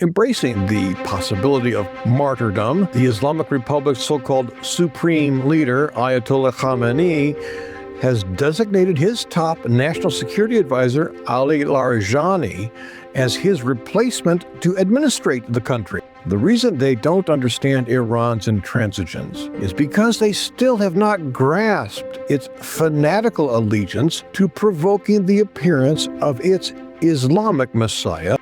Embracing the possibility of martyrdom, the Islamic Republic's so-called supreme leader, Ayatollah Khamenei, has designated his top national security advisor, Ali Larijani, as his replacement to administrate the country. The reason they don't understand Iran's intransigence is because they still have not grasped its fanatical allegiance to provoking the appearance of its Islamic Messiah.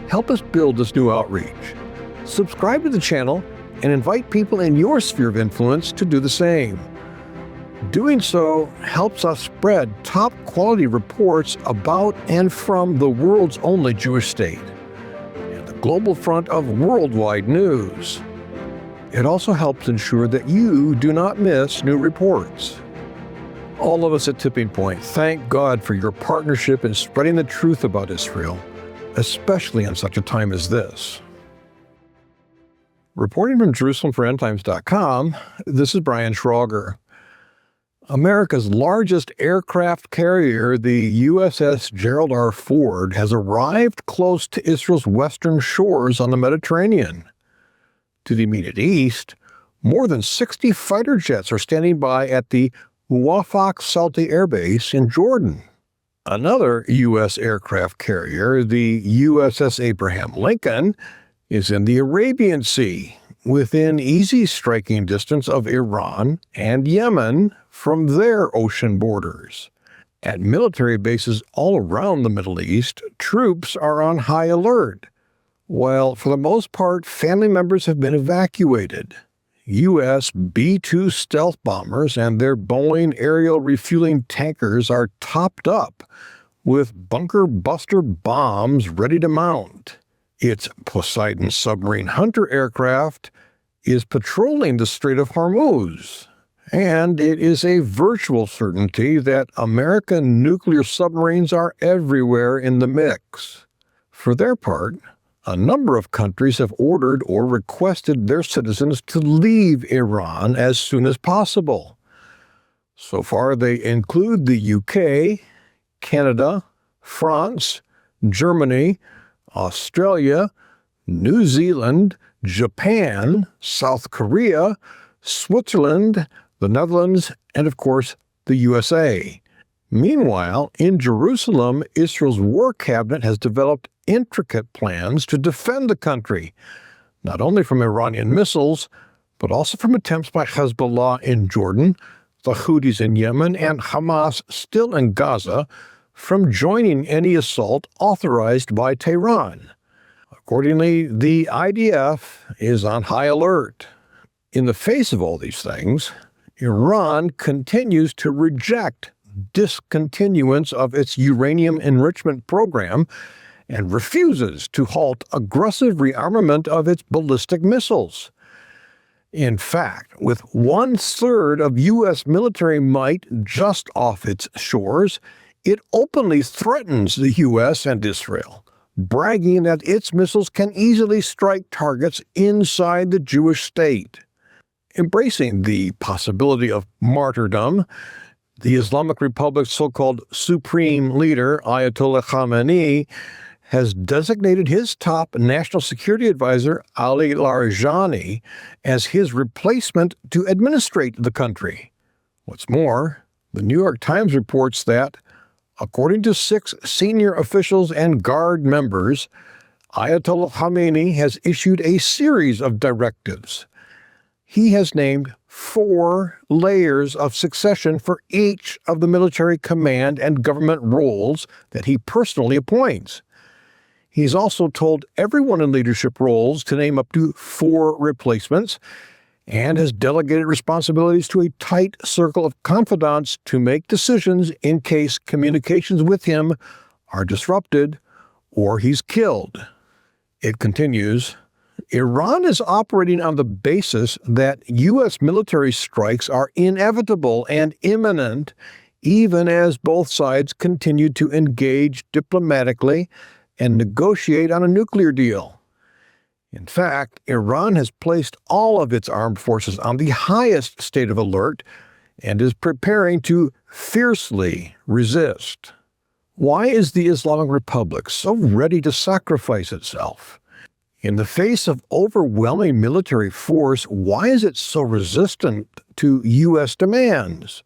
Help us build this new outreach. Subscribe to the channel and invite people in your sphere of influence to do the same. Doing so helps us spread top-quality reports about and from the world's only Jewish state and the global front of worldwide news. It also helps ensure that you do not miss new reports. All of us at Tipping Point thank God for your partnership in spreading the truth about Israel, especially in such a time as this. Reporting from Jerusalem for EndTimes.com, this is Brian Schrauger. America's largest aircraft carrier, the USS Gerald R. has arrived close to Israel's western shores on the Mediterranean. To the immediate east, more than 60 fighter jets are standing by at the Muwaffaq Salti Air Base in Jordan. Another U.S. aircraft carrier, the USS Abraham Lincoln, is in the Arabian Sea, within easy striking distance of Iran and Yemen from their ocean borders. At military bases all around the Middle East, troops are on high alert, while for the most part family members have been evacuated. U.S. B-2 stealth bombers and their Boeing aerial refueling tankers are topped up with bunker buster bombs ready to mount. Its Poseidon submarine hunter aircraft is patrolling the Strait of Hormuz, and it is a virtual certainty that American nuclear submarines are everywhere in the mix. For their part, a number of countries have ordered or requested their citizens to leave Iran as soon as possible. So far, they include the UK, Canada, France, Germany, Australia, New Zealand, Japan, South Korea, Switzerland, the Netherlands, and of course, the USA. Meanwhile, in Jerusalem, Israel's war cabinet has developed intricate plans to defend the country, not only from Iranian missiles, but also from attempts by Hezbollah in Jordan, the Houthis in Yemen, and Hamas still in Gaza from joining any assault authorized by Tehran. Accordingly, the IDF is on high alert. In the face of all these things, Iran continues to reject discontinuance of its uranium enrichment program and refuses to halt aggressive rearmament of its ballistic missiles. In fact, with 1/3 of U.S. military might just off its shores, it openly threatens the U.S. and Israel, bragging that its missiles can easily strike targets inside the Jewish state. Embracing the possibility of martyrdom, the Islamic Republic's so-called supreme leader, Ayatollah Khamenei, has designated his top national security advisor, Ali Larijani, as his replacement to administrate the country. What's more, the New York Times reports that, according to 6 senior officials and Guard members, Ayatollah Khamenei has issued a series of directives. He has named 4 layers of succession for each of the military command and government roles that he personally appoints. He's also told everyone in leadership roles to name up to 4 replacements and has delegated responsibilities to a tight circle of confidants to make decisions in case communications with him are disrupted or he's killed. It continues, Iran is operating on the basis that U.S. military strikes are inevitable and imminent, even as both sides continue to engage diplomatically and negotiate on a nuclear deal. In fact, Iran has placed all of its armed forces on the highest state of alert and is preparing to fiercely resist. Why is the Islamic Republic so ready to sacrifice itself? In the face of overwhelming military force, why is it so resistant to U.S. demands?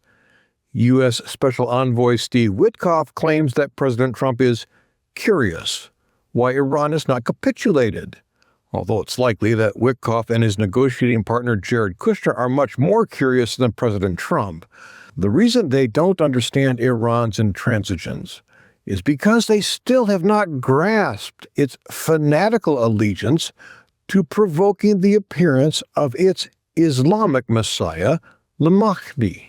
U.S. Special Envoy Steve Witkoff claims that President Trump is curious why Iran has not capitulated, although it's likely that Witkoff and his negotiating partner Jared Kushner are much more curious than President Trump. The reason they don't understand Iran's intransigence is because they still have not grasped its fanatical allegiance to provoking the appearance of its Islamic Messiah, the Mahdi.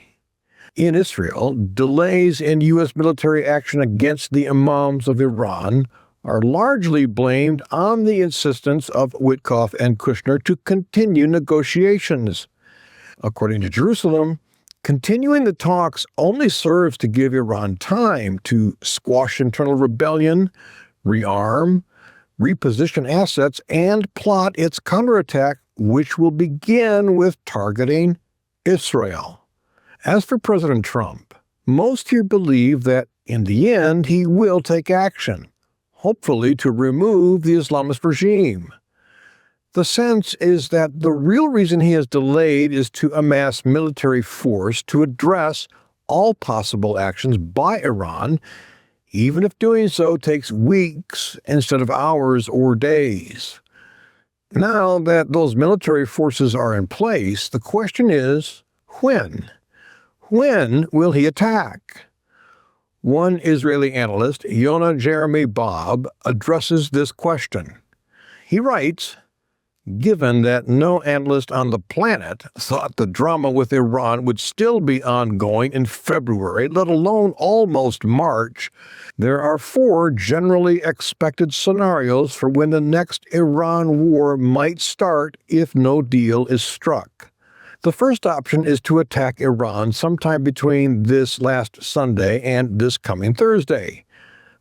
In Israel, delays in U.S. military action against the imams of Iran are largely blamed on the insistence of Witkoff and Kushner to continue negotiations. According to Jerusalem, continuing the talks only serves to give Iran time to squash internal rebellion, rearm, reposition assets, and plot its counterattack, which will begin with targeting Israel. As for President Trump, most here believe that in the end he will take action, hopefully to remove the Islamist regime. The sense is that the real reason he has delayed is to amass military force to address all possible actions by Iran, even if doing so takes weeks instead of hours or days. Now that those military forces are in place, the question is, when? When will he attack? One Israeli analyst, Yonah Jeremy Bob, addresses this question. He writes, given that no analyst on the planet thought the drama with Iran would still be ongoing in February, let alone almost March, there are 4 generally expected scenarios for when the next Iran war might start if no deal is struck. The first option is to attack Iran sometime between this last Sunday and this coming Thursday.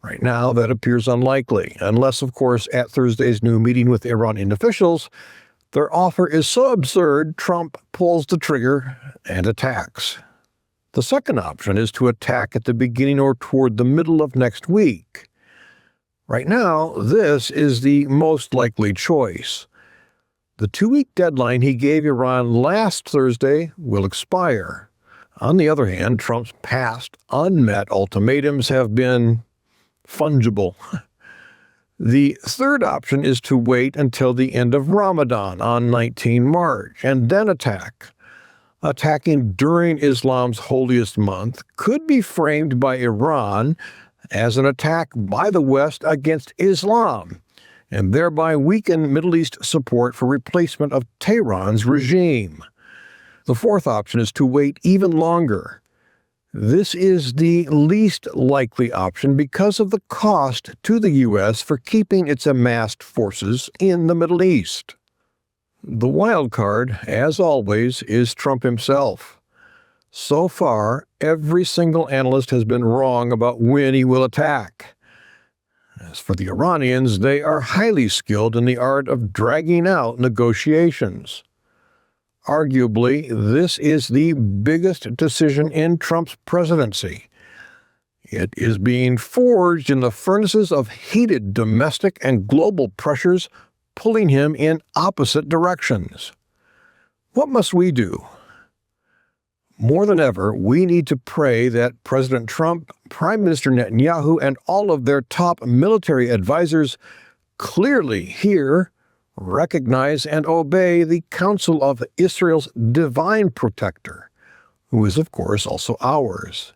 Right now, that appears unlikely, unless, of course, at Thursday's new meeting with Iranian officials, their offer is so absurd Trump pulls the trigger and attacks. The second option is to attack at the beginning or toward the middle of next week. Right now, this is the most likely choice. The 2-week deadline he gave Iran last Thursday will expire. On the other hand, Trump's past unmet ultimatums have been fungible. The third option is to wait until the end of Ramadan on 19 March and then attack. Attacking during Islam's holiest month could be framed by Iran as an attack by the West against Islam, and thereby weaken Middle East support for replacement of Tehran's regime. The fourth option is to wait even longer. This is the least likely option because of the cost to the U.S. for keeping its amassed forces in the Middle East. The wild card, as always, is Trump himself. So far, every single analyst has been wrong about when he will attack. As for the Iranians, they are highly skilled in the art of dragging out negotiations. Arguably, this is the biggest decision in Trump's presidency. It is being forged in the furnaces of heated domestic and global pressures, pulling him in opposite directions. What must we do? More than ever, we need to pray that President Trump, Prime Minister Netanyahu, and all of their top military advisors clearly hear, recognize, and obey the counsel of Israel's divine protector, who is, of course, also ours.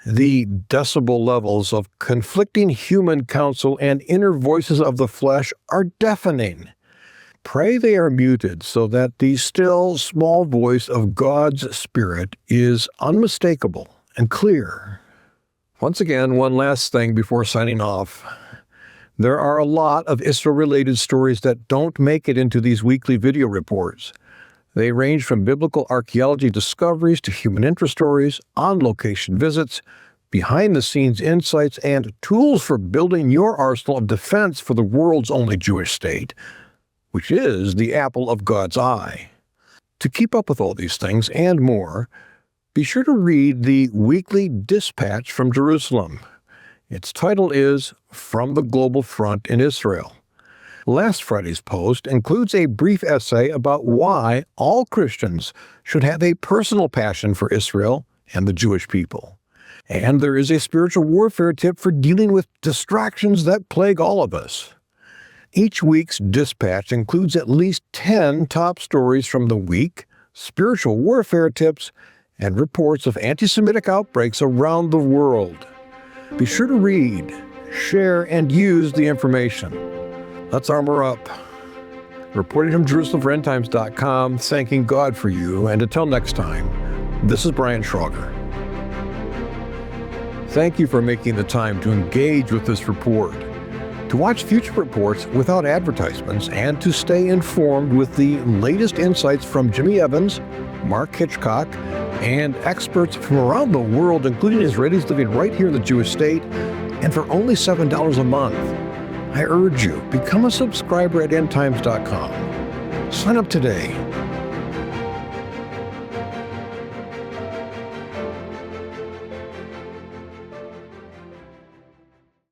The decibel levels of conflicting human counsel and inner voices of the flesh are deafening. Pray they are muted so that the still, small voice of God's Spirit is unmistakable and clear. Once again, one last thing before signing off. There are a lot of Israel-related stories that don't make it into these weekly video reports. They range from biblical archaeology discoveries to human interest stories, on-location visits, behind-the-scenes insights, and tools for building your arsenal of defense for the world's only Jewish state, which is the apple of God's eye. To keep up with all these things and more, be sure to read the weekly Dispatch from Jerusalem. Its title is From the Global Front in Israel. Last Friday's post includes a brief essay about why all Christians should have a personal passion for Israel and the Jewish people. And there is a spiritual warfare tip for dealing with distractions that plague all of us. Each week's dispatch includes at least 10 top stories from the week, spiritual warfare tips, and reports of anti-Semitic outbreaks around the world. Be sure to read, share, and use the information. Let's armor up. Reporting from Jerusalem for endtimes.com, thanking God for you, and until next time, this is Brian Schrauger. Thank you for making the time to engage with this report. To watch future reports without advertisements and to stay informed with the latest insights from Jimmy Evans, Mark Hitchcock, and experts from around the world, including Israelis living right here in the Jewish state, and for only $7 a month, I urge you, become a subscriber at endtimes.com. Sign up today.